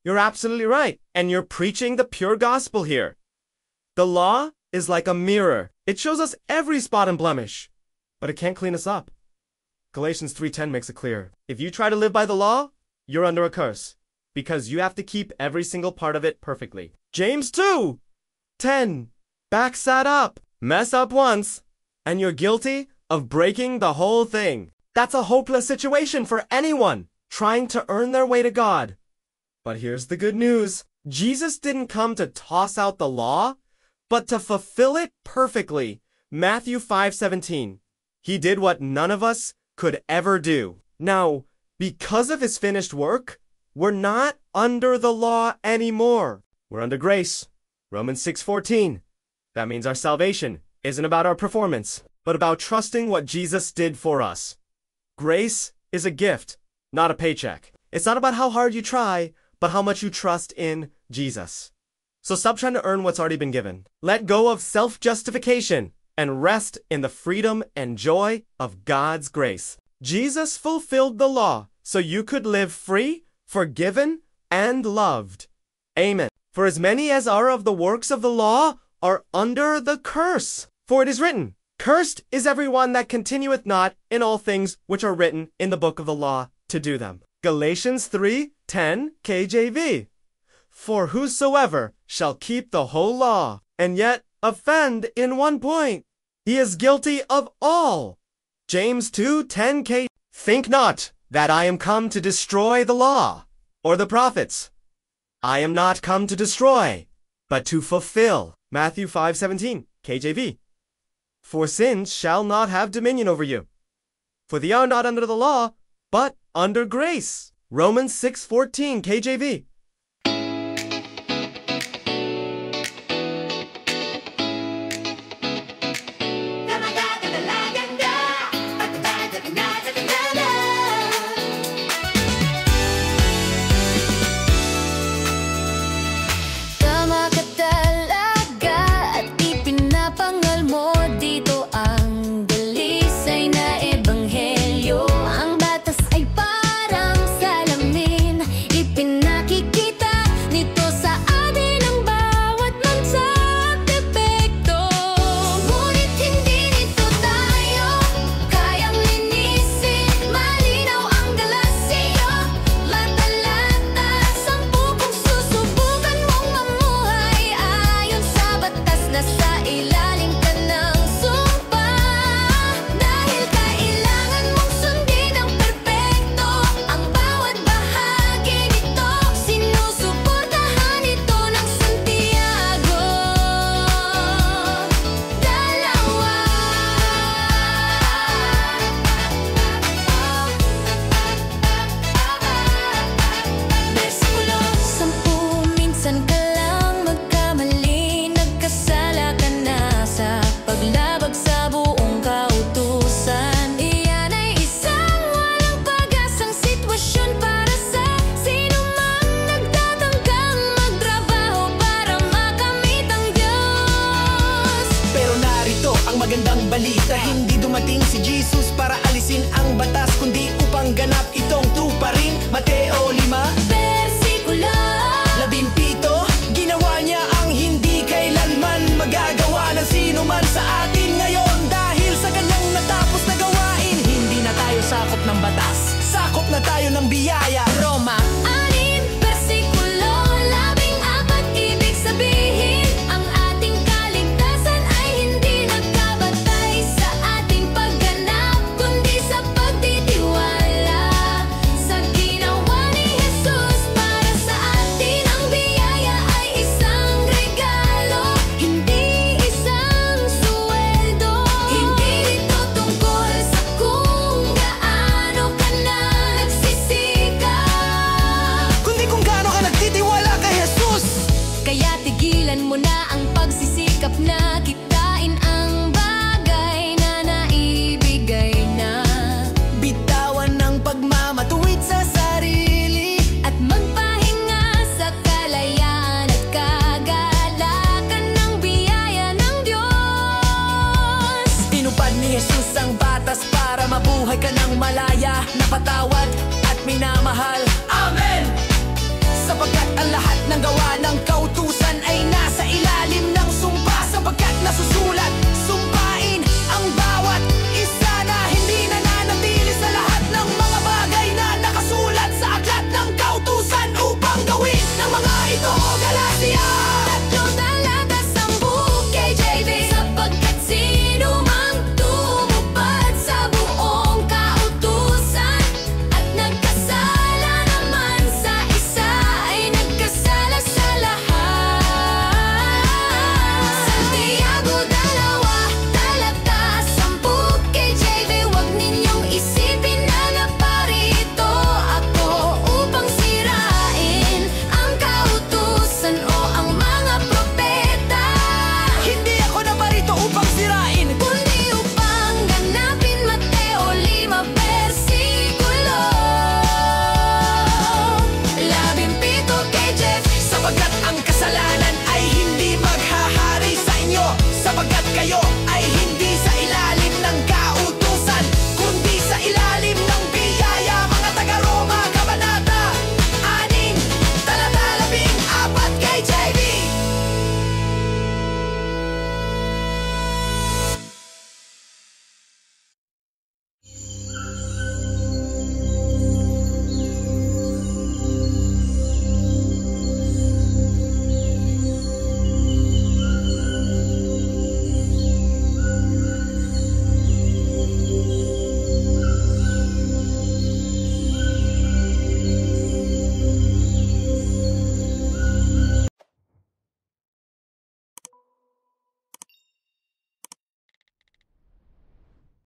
You're absolutely right, and you're preaching the pure gospel here. The law is like a mirror. It shows us every spot and blemish, but it can't clean us up. Galatians 3:10 makes it clear. If you try to live by the law, you're under a curse, because you have to keep every single part of it perfectly. James 2:10 backs that up. Mess up once, and you're guilty of breaking the whole thing. That's a hopeless situation for anyone trying to earn their way to God. But here's the good news. Jesus didn't come to toss out the law, but to fulfill it perfectly. Matthew 5:17. He did what none of us could ever do. Now, because of his finished work, we're not under the law anymore. We're under grace. Romans 6:14. That means our salvation isn't about our performance, but about trusting what Jesus did for us. Grace is a gift, not a paycheck. It's not about how hard you try, but how much you trust in Jesus. So stop trying to earn what's already been given. Let go of self-justification and rest in the freedom and joy of God's grace. Jesus fulfilled the law so you could live free, forgiven, and loved. Amen. For as many as are of the works of the law are under the curse. For it is written, Cursed is everyone that continueth not in all things which are written in the book of the law to do them. Galatians 3:10 KJV. For whosoever shall keep the whole law, and yet offend in one point, he is guilty of all. James 2:10 K. Think not that I am come to destroy the law, or the prophets. I am not come to destroy, but to fulfill. Matthew 5:17 KJV. For sin shall not have dominion over you. For they are not under the law, but under grace. Romans 6:14 KJV. Magandang balita, hindi dumating si Jesus para alisin ang batas, kundi upang ganap itong tuparin. Mateo 5 versikulo 17. Ginawa niya ang hindi kailanman magagawa ng sino man sa atin ngayon. Dahil sa kanyang natapos na gawain, hindi na tayo sakop ng batas, sakop na tayo ng biyaya. Roma 6 versikulo 14. Ibig sabihin, ang ating kaligtasan ay hindi nagkabatay sa ating pagganap, kundi sa pagtitiwala sa ginawa ni Jesus para sa atin. Ang biyaya ay isang regalo, hindi isang suweldo. Hindi ito tungkol sa kung gaano ka na nagsisikap, kundi kung gaano ka nagtitiwala kay Jesus. Kaya tigilan mo na ang pagsisikap na kitain ang bagay na naibigay na. Bitawan ng pagmamatuwid sa sarili at magpahinga sa kalayaan at kagalakan ng biyaya ng Diyos. Tinupad ni Jesus ang batas para mabuhay ka ng malaya, napatawad at minamahal. Amen! Sapagkat ang lahat ng gawa ng kautusan